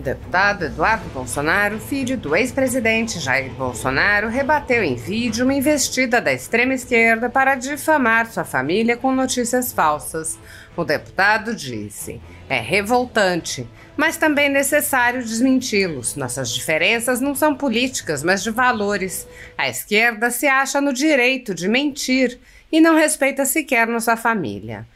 deputado Eduardo Bolsonaro, filho do ex-presidente Jair Bolsonaro, rebateu em vídeo uma investida da extrema-esquerda para difamar sua família com notícias falsas. O deputado disse: "É revoltante, mas também necessário desmenti-los. Nossas diferenças não são políticas, mas de valores. A esquerda se acha no direito de mentir e não respeita sequer nossa família."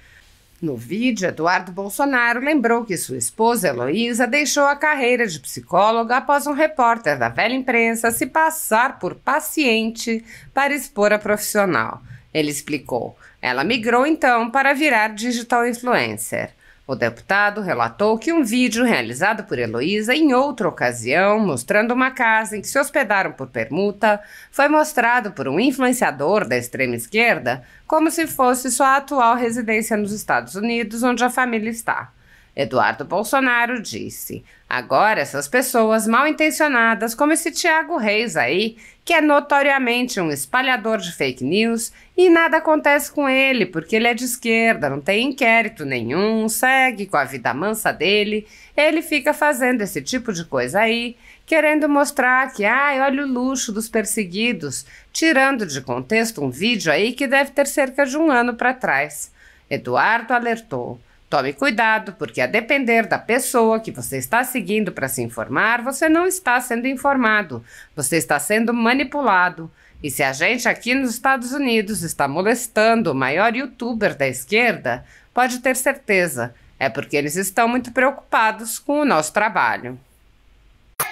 No vídeo, Eduardo Bolsonaro lembrou que sua esposa Heloísa deixou a carreira de psicóloga após um repórter da velha imprensa se passar por paciente para expor a profissional. Ele explicou: "Ela migrou então para virar digital influencer." O deputado relatou que um vídeo realizado por Heloísa em outra ocasião, mostrando uma casa em que se hospedaram por permuta, foi mostrado por um influenciador da extrema-esquerda como se fosse sua atual residência nos Estados Unidos, onde a família está. Eduardo Bolsonaro disse: "Agora essas pessoas mal intencionadas, como esse Thiago Reis aí, que é notoriamente um espalhador de fake news, e nada acontece com ele, porque ele é de esquerda, não tem inquérito nenhum, segue com a vida mansa dele, ele fica fazendo esse tipo de coisa aí, querendo mostrar que, olha o luxo dos perseguidos, tirando de contexto um vídeo aí que deve ter cerca de um ano para trás." Eduardo alertou: "Tome cuidado, porque a depender da pessoa que você está seguindo para se informar, você não está sendo informado, você está sendo manipulado. E se a gente aqui nos Estados Unidos está molestando o maior youtuber da esquerda, pode ter certeza, é porque eles estão muito preocupados com o nosso trabalho."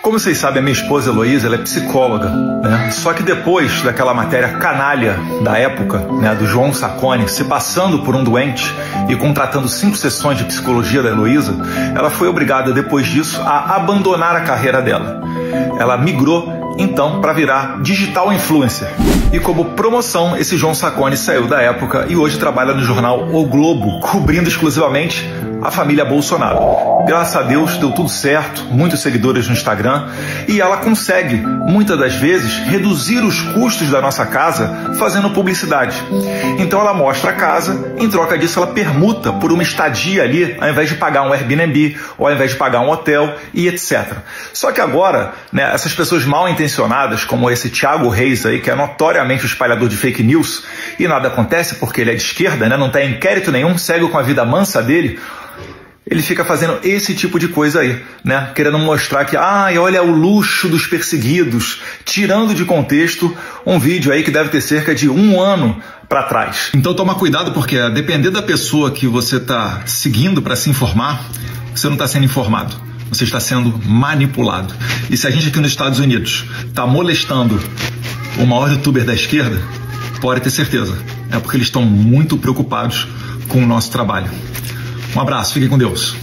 Como vocês sabem, a minha esposa Heloísa, ela é psicóloga, né? Só que depois daquela matéria canalha da época, né, do João Saconi, se passando por um doente e contratando 5 sessões de psicologia da Heloísa, ela foi obrigada, depois disso, a abandonar a carreira dela. Ela migrou, então, para virar digital influencer. E como promoção, esse João Saconi saiu da época e hoje trabalha no jornal O Globo, cobrindo exclusivamente a família Bolsonaro. Graças a Deus deu tudo certo, muitos seguidores no Instagram, e ela consegue, muitas das vezes, reduzir os custos da nossa casa fazendo publicidade. Então ela mostra a casa, em troca disso ela permuta por uma estadia ali, ao invés de pagar um Airbnb, ou ao invés de pagar um hotel e etc. Só que agora, né, essas pessoas mal intencionadas, como esse Thiago Reis aí, que é notoriamente o espalhador de fake news, e nada acontece porque ele é de esquerda, né, não tem inquérito nenhum, segue com a vida mansa dele, ele fica fazendo esse tipo de coisa aí, né? Querendo mostrar que, olha o luxo dos perseguidos, tirando de contexto um vídeo aí que deve ter cerca de um ano para trás. Então toma cuidado, porque a depender da pessoa que você está seguindo para se informar, você não está sendo informado, você está sendo manipulado. E se a gente aqui nos Estados Unidos está molestando o maior youtuber da esquerda, pode ter certeza, é porque eles estão muito preocupados com o nosso trabalho. Um abraço, fiquem com Deus.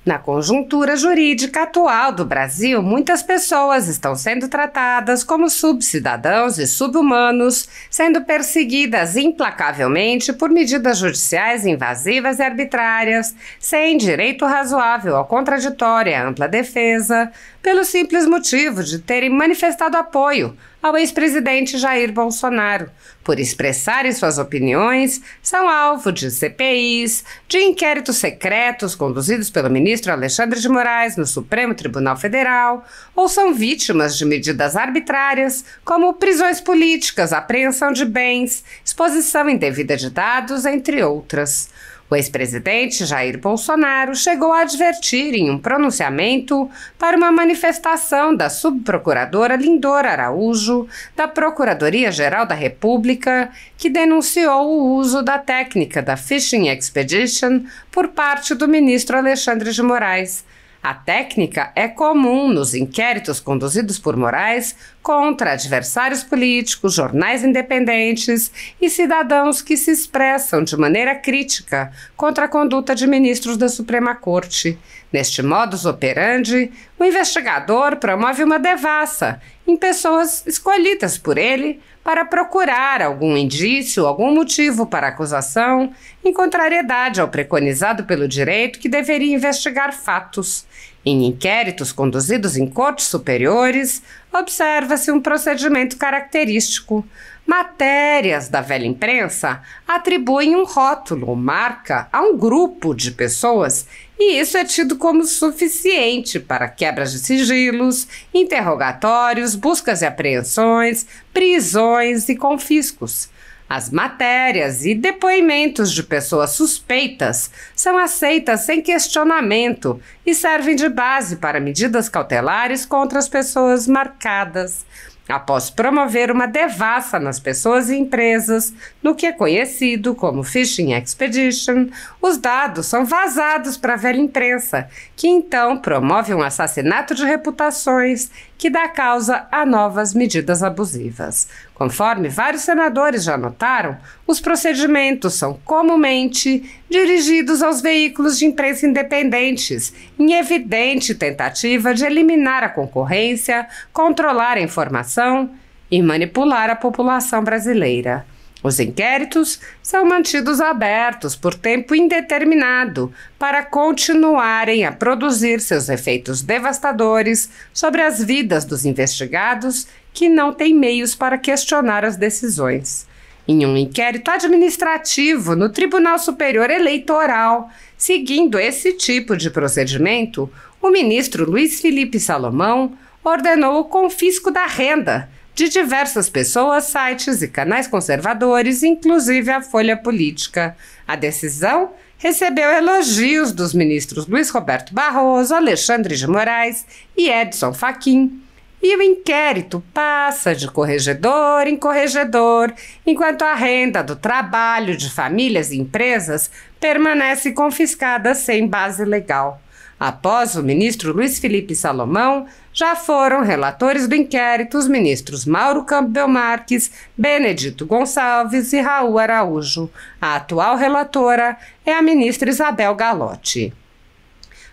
Na conjuntura jurídica atual do Brasil, muitas pessoas estão sendo tratadas como subcidadãos e subhumanos, sendo perseguidas implacavelmente por medidas judiciais invasivas e arbitrárias, sem direito razoável ao contraditório e à ampla defesa, pelo simples motivo de terem manifestado apoio ao ex-presidente Jair Bolsonaro. Por expressarem suas opiniões, são alvo de CPIs, de inquéritos secretos conduzidos pelo ministro Alexandre de Moraes no Supremo Tribunal Federal, ou são vítimas de medidas arbitrárias, como prisões políticas, apreensão de bens, exposição indevida de dados, entre outras. O ex-presidente Jair Bolsonaro chegou a advertir em um pronunciamento para uma manifestação da subprocuradora Lindora Araújo, da Procuradoria-Geral da República, que denunciou o uso da técnica da Fishing Expedition por parte do ministro Alexandre de Moraes. A técnica é comum nos inquéritos conduzidos por Moraes contra adversários políticos, jornais independentes e cidadãos que se expressam de maneira crítica contra a conduta de ministros da Suprema Corte. Neste modus operandi, o investigador promove uma devassa em pessoas escolhidas por ele para procurar algum indício, algum motivo para acusação, em contrariedade ao preconizado pelo direito que deveria investigar fatos. Em inquéritos conduzidos em cortes superiores, observa-se um procedimento característico. Matérias da velha imprensa atribuem um rótulo ou marca a um grupo de pessoas e isso é tido como suficiente para quebras de sigilos, interrogatórios, buscas e apreensões, prisões e confiscos. As matérias e depoimentos de pessoas suspeitas são aceitas sem questionamento e servem de base para medidas cautelares contra as pessoas marcadas. Após promover uma devassa nas pessoas e empresas, no que é conhecido como Phishing Expedition, os dados são vazados para a velha imprensa, que então promove um assassinato de reputações que dá causa a novas medidas abusivas. Conforme vários senadores já notaram, os procedimentos são comumente dirigidos aos veículos de imprensa independentes, em evidente tentativa de eliminar a concorrência, controlar a informação e manipular a população brasileira. Os inquéritos são mantidos abertos por tempo indeterminado para continuarem a produzir seus efeitos devastadores sobre as vidas dos investigados que não têm meios para questionar as decisões. Em um inquérito administrativo no Tribunal Superior Eleitoral, seguindo esse tipo de procedimento, o ministro Luiz Felipe Salomão ordenou o confisco da renda de diversas pessoas, sites e canais conservadores, inclusive a Folha Política. A decisão recebeu elogios dos ministros Luiz Roberto Barroso, Alexandre de Moraes e Edson Fachin. E o inquérito passa de corregedor em corregedor, enquanto a renda do trabalho de famílias e empresas permanece confiscada sem base legal. Após o ministro Luiz Felipe Salomão, já foram relatores do inquérito os ministros Mauro Campbell Marques, Benedito Gonçalves e Raul Araújo. A atual relatora é a ministra Isabel Galotti.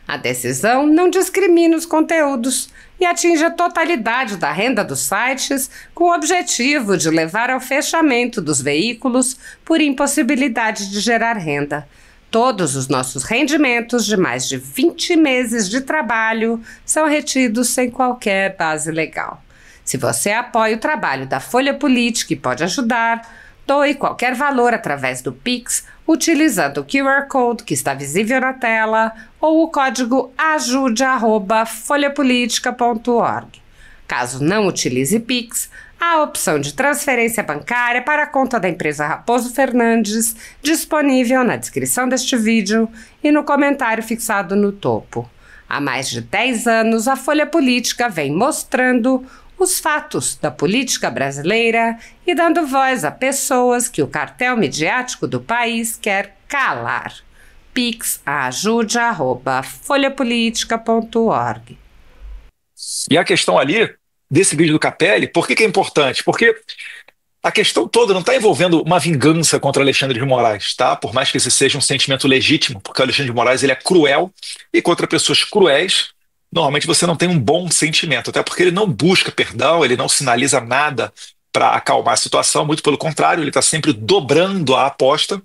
A decisão não discrimina os conteúdos e atinge a totalidade da renda dos sites com o objetivo de levar ao fechamento dos veículos por impossibilidade de gerar renda. Todos os nossos rendimentos de mais de 20 meses de trabalho são retidos sem qualquer base legal. Se você apoia o trabalho da Folha Política e pode ajudar, doe qualquer valor através do Pix, utilizando o QR Code que está visível na tela ou o código ajude@folhapolitica.org. Caso não utilize Pix, há a opção de transferência bancária para a conta da empresa Raposo Fernandes, disponível na descrição deste vídeo e no comentário fixado no topo. Há mais de 10 anos, a Folha Política vem mostrando os fatos da política brasileira e dando voz a pessoas que o cartel midiático do país quer calar. Pix ajude@folhapolitica.org. E a questão ali, desse vídeo do Capelli, por que é importante? Porque a questão toda não está envolvendo uma vingança contra Alexandre de Moraes, tá? Por mais que esse seja um sentimento legítimo, porque o Alexandre de Moraes ele é cruel e contra pessoas cruéis, normalmente você não tem um bom sentimento, até porque ele não busca perdão, ele não sinaliza nada para acalmar a situação, muito pelo contrário, ele está sempre dobrando a aposta.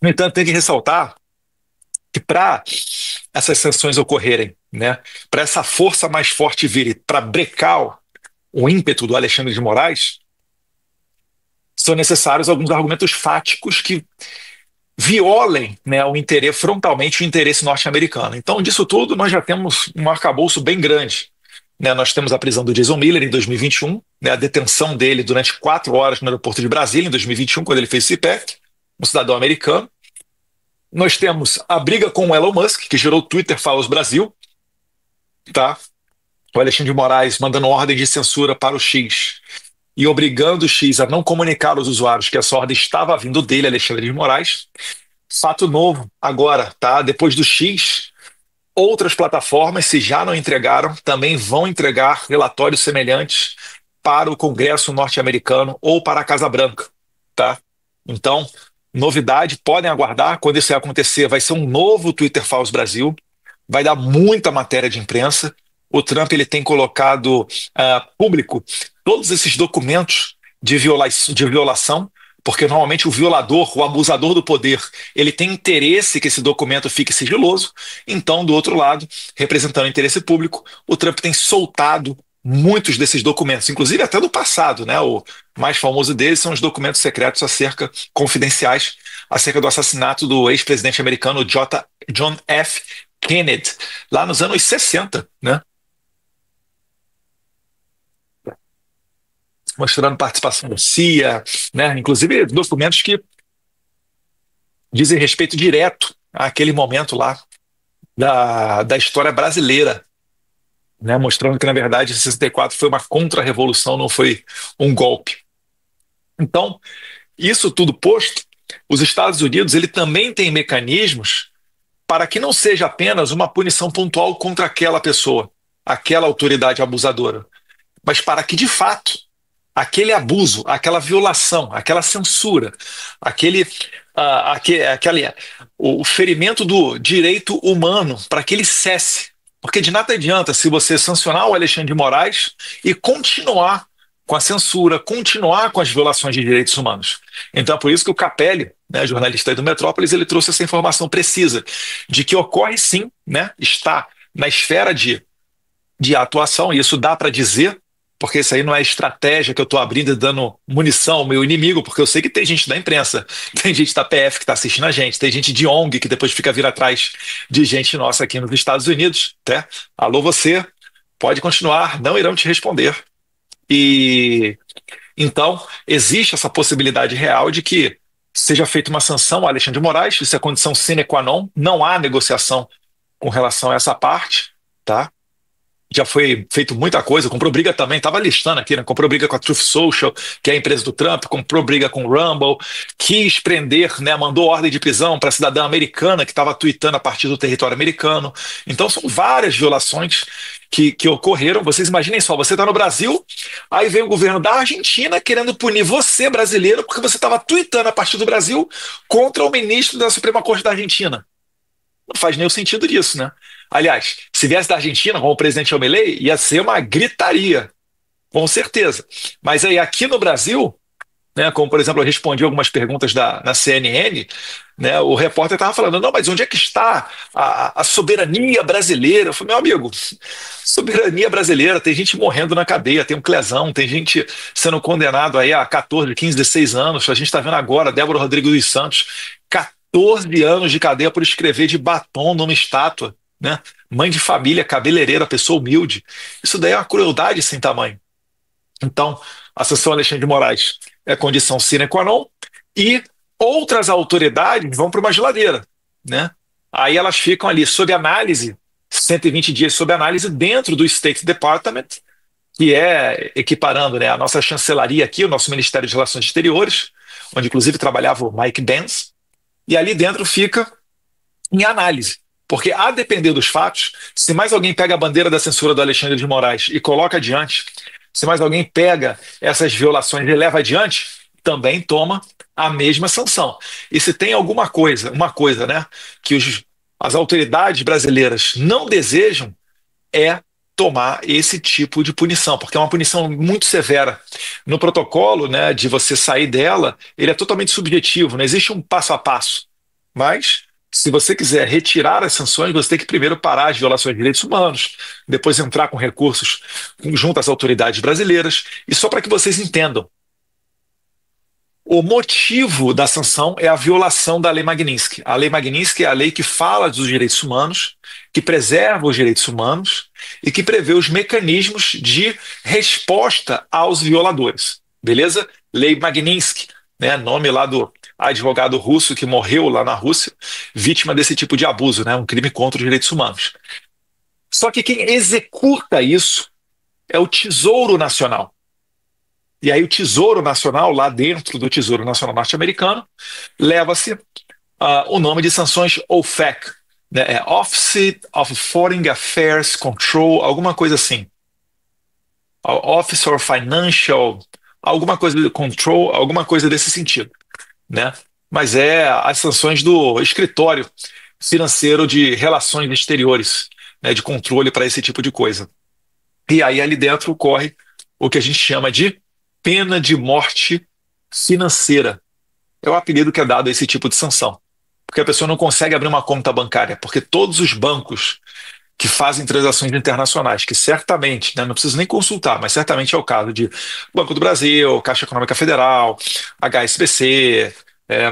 No entanto, tem que ressaltar que para essas sanções ocorrerem, né, para essa força mais forte vir para brecar o ímpeto do Alexandre de Moraes, são necessários alguns argumentos fáticos que violem, né, frontalmente o interesse norte-americano. Então, disso tudo, nós já temos um arcabouço bem grande. Né, nós temos a prisão do Jason Miller em 2021, né, a detenção dele durante 4 horas no aeroporto de Brasília em 2021, quando ele fez o CPEC, um cidadão americano. Nós temos a briga com o Elon Musk, que gerou o Twitter Files Brasil, tá? O Alexandre de Moraes mandando ordem de censura para o X e obrigando o X a não comunicar aos usuários que essa ordem estava vindo dele, Alexandre de Moraes. Fato novo agora, tá? Depois do X, outras plataformas, se já não entregaram, também vão entregar relatórios semelhantes para o Congresso norte-americano ou para a Casa Branca, tá? Então, novidade, podem aguardar. Quando isso acontecer, vai ser um novo Twitter Files Brasil, vai dar muita matéria de imprensa. O Trump ele tem colocado público todos esses documentos de violação, porque normalmente o violador, o abusador do poder, ele tem interesse que esse documento fique sigiloso. Então, do outro lado, representando o interesse público, o Trump tem soltado muitos desses documentos, inclusive até do passado, né? O mais famoso deles são os documentos secretos confidenciais acerca do assassinato do ex-presidente americano John F. Kennedy, lá nos anos 60, né? Mostrando participação da CIA, né? Inclusive documentos que dizem respeito direto àquele momento lá da história brasileira, né? Mostrando que, na verdade, 64 foi uma contra-revolução, não foi um golpe. Então, isso tudo posto, os Estados Unidos ele também tem mecanismos para que não seja apenas uma punição pontual contra aquela pessoa, aquela autoridade abusadora, mas para que, de fato, aquele abuso, aquela violação, aquela censura, aquele, o ferimento do direito humano, para que ele cesse. Porque de nada adianta se você sancionar o Alexandre de Moraes e continuar com a censura, continuar com as violações de direitos humanos. Então é por isso que o Capelli, né, jornalista aí do Metrópolis, ele trouxe essa informação precisa de que ocorre sim, né, está na esfera de atuação, e isso dá para dizer, porque isso aí não é estratégia que eu estou abrindo e dando munição ao meu inimigo, porque eu sei que tem gente da imprensa, tem gente da PF que está assistindo a gente, tem gente de ONG que depois fica vir atrás de gente nossa aqui nos Estados Unidos, né? Alô você, pode continuar, não irão te responder. E então existe essa possibilidade real de que seja feita uma sanção ao Alexandre de Moraes, isso é condição sine qua non, não há negociação com relação a essa parte, tá? Já foi feito muita coisa, comprou briga também, estava listando aqui, né? Comprou briga com a Truth Social, que é a empresa do Trump, comprou briga com o Rumble, quis prender, né? Mandou ordem de prisão para a cidadã americana que estava tweetando a partir do território americano. Então são várias violações que ocorreram. Vocês imaginem só, você está no Brasil, aí vem o governo da Argentina querendo punir você, brasileiro, porque você estava tweetando a partir do Brasil contra o ministro da Suprema Corte da Argentina. Não faz nenhum sentido disso, né? Aliás, se viesse da Argentina, como o presidente Milei, ia ser uma gritaria, com certeza. Mas aí aqui no Brasil, né, como por exemplo eu respondi algumas perguntas na CNN, né, o repórter estava falando, não, mas onde é que está a soberania brasileira? Eu falei, meu amigo, soberania brasileira, tem gente morrendo na cadeia, tem um Clesão, tem gente sendo condenado aí a 14, 15, 16 anos, a gente está vendo agora, Débora Rodrigues dos Santos, 14 anos de cadeia por escrever de batom numa estátua, né? Mãe de família, cabeleireira, pessoa humilde. Isso daí é uma crueldade sem tamanho. Então, a sanção Alexandre de Moraes é condição sine qua non e outras autoridades vão para uma geladeira, né? Aí elas ficam ali sob análise, 120 dias sob análise dentro do State Department, que é equiparando, né, a nossa chancelaria aqui, o nosso Ministério de Relações Exteriores, onde inclusive trabalhava o Mike Pence, e ali dentro fica em análise. Porque, a depender dos fatos, se mais alguém pega a bandeira da censura do Alexandre de Moraes e coloca adiante, se mais alguém pega essas violações e leva adiante, também toma a mesma sanção. E se tem alguma coisa, uma coisa, né, que as autoridades brasileiras não desejam, é tomar esse tipo de punição, porque é uma punição muito severa. No protocolo, né, de você sair dela, ele é totalmente subjetivo, não existe um passo a passo. Mas se você quiser retirar as sanções, você tem que primeiro parar as violações de direitos humanos, depois entrar com recursos junto às autoridades brasileiras. E só para que vocês entendam, o motivo da sanção é a violação da Lei Magnitsky. A Lei Magnitsky é a lei que fala dos direitos humanos, que preserva os direitos humanos e que prevê os mecanismos de resposta aos violadores. Beleza? Lei Magnitsky, né? Nome lá do advogado russo que morreu lá na Rússia, vítima desse tipo de abuso, né? Um crime contra os direitos humanos. Só que quem executa isso é o Tesouro Nacional. E aí o Tesouro Nacional, lá dentro do Tesouro Nacional norte-americano, leva-se o nome de sanções OFAC, né? É Office of Foreign Affairs Control, alguma coisa assim. Office of Financial, alguma coisa de control, alguma coisa desse sentido, né? Mas é as sanções do escritório financeiro de relações exteriores, né, de controle para esse tipo de coisa. E aí ali dentro ocorre o que a gente chama de pena de morte financeira. É o apelido que é dado a esse tipo de sanção. Porque a pessoa não consegue abrir uma conta bancária, porque todos os bancos que fazem transações internacionais, que certamente, né, não preciso nem consultar, mas certamente é o caso de Banco do Brasil, Caixa Econômica Federal, HSBC,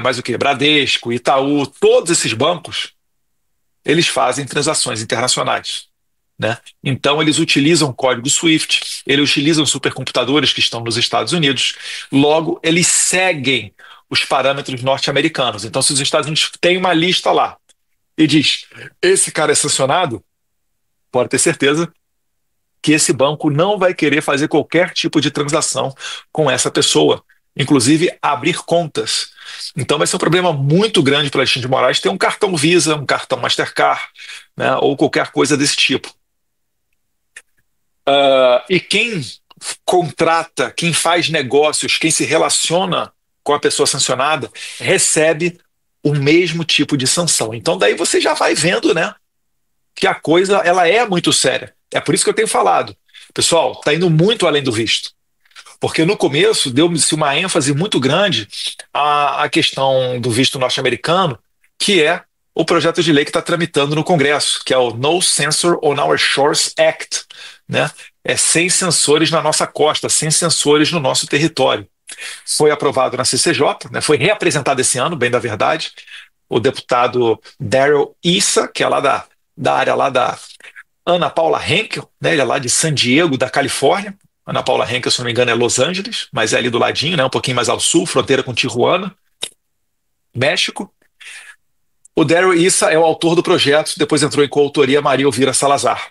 mais o que? Bradesco, Itaú, todos esses bancos, eles fazem transações internacionais, né? Então, eles utilizam código SWIFT, eles utilizam supercomputadores que estão nos Estados Unidos, logo, eles seguem os parâmetros norte-americanos. Então, se os Estados Unidos têm uma lista lá e diz, esse cara é sancionado, pode ter certeza que esse banco não vai querer fazer qualquer tipo de transação com essa pessoa, inclusive abrir contas. Então vai ser um problema muito grande para Alexandre de Moraes ter um cartão Visa, um cartão Mastercard, né, ou qualquer coisa desse tipo. E quem contrata, quem faz negócios, quem se relaciona com a pessoa sancionada, recebe o mesmo tipo de sanção. Então daí você já vai vendo, né, que a coisa ela é muito séria. É por isso que eu tenho falado. Pessoal, está indo muito além do visto. Porque no começo deu-se uma ênfase muito grande à questão do visto norte-americano, que é o projeto de lei que está tramitando no Congresso, que é o No Censor on Our Shores Act, né? É sem censores na nossa costa, sem censores no nosso território. Foi aprovado na CCJ, né? Foi reapresentado esse ano, bem da verdade, o deputado Darrell Issa, que é lá da área lá da Ana Paula Henkel, né? Ele é lá de San Diego, da Califórnia. Ana Paula Henkel, se não me engano, é Los Angeles, mas é ali do ladinho, né? Um pouquinho mais ao sul, fronteira com Tijuana, México. O Darrell Issa é o autor do projeto, depois entrou em coautoria Maria Elvira Salazar.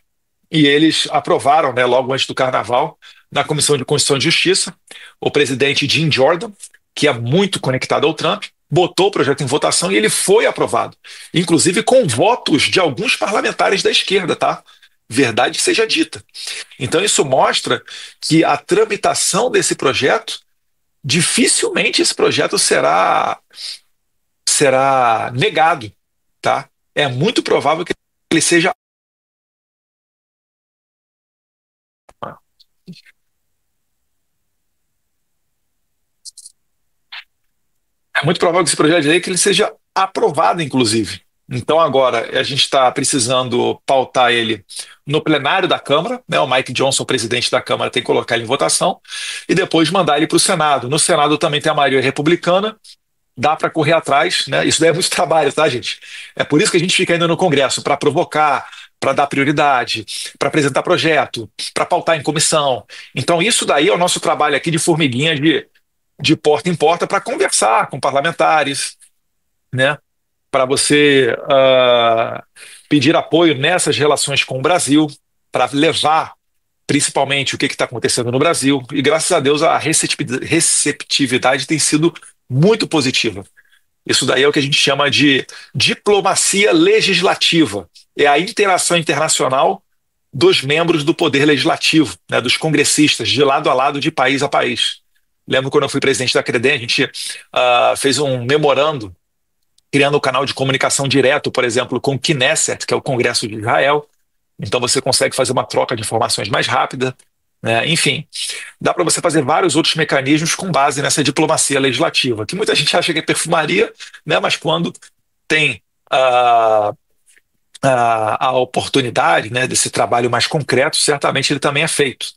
E eles aprovaram, né, logo antes do Carnaval, na Comissão de Constituição e Justiça, o presidente Jim Jordan, que é muito conectado ao Trump, botou o projeto em votação e ele foi aprovado, inclusive com votos de alguns parlamentares da esquerda, tá? Verdade seja dita. Então isso mostra que a tramitação desse projeto, dificilmente esse projeto será negado, tá? É muito provável que ele seja É muito provável que esse projeto de lei que ele seja aprovado, inclusive. Então agora a gente está precisando pautar ele no plenário da Câmara, né? O Mike Johnson, presidente da Câmara, tem que colocar ele em votação e depois mandar ele para o Senado. No Senado também tem a maioria republicana, dá para correr atrás, né? Isso daí é muito trabalho, tá, gente? É por isso que a gente fica ainda no Congresso, para provocar, para dar prioridade, para apresentar projeto, para pautar em comissão. Então isso daí é o nosso trabalho aqui de formiguinha de porta em porta para conversar com parlamentares, né? Para você pedir apoio nessas relações com o Brasil, para levar principalmente o que está acontecendo no Brasil. E graças a Deus a receptividade tem sido muito positiva. Isso daí é o que a gente chama de diplomacia legislativa. É a interação internacional dos membros do poder legislativo, né, dos congressistas, de lado a lado, de país a país. Lembro quando eu fui presidente da Credem, a gente fez um memorando criando um canal de comunicação direto, por exemplo, com o Knesset, que é o Congresso de Israel. Então você consegue fazer uma troca de informações mais rápida, né? Enfim, dá para você fazer vários outros mecanismos com base nessa diplomacia legislativa, que muita gente acha que é perfumaria, né? Mas quando tem a oportunidade, né, desse trabalho mais concreto, certamente ele também é feito.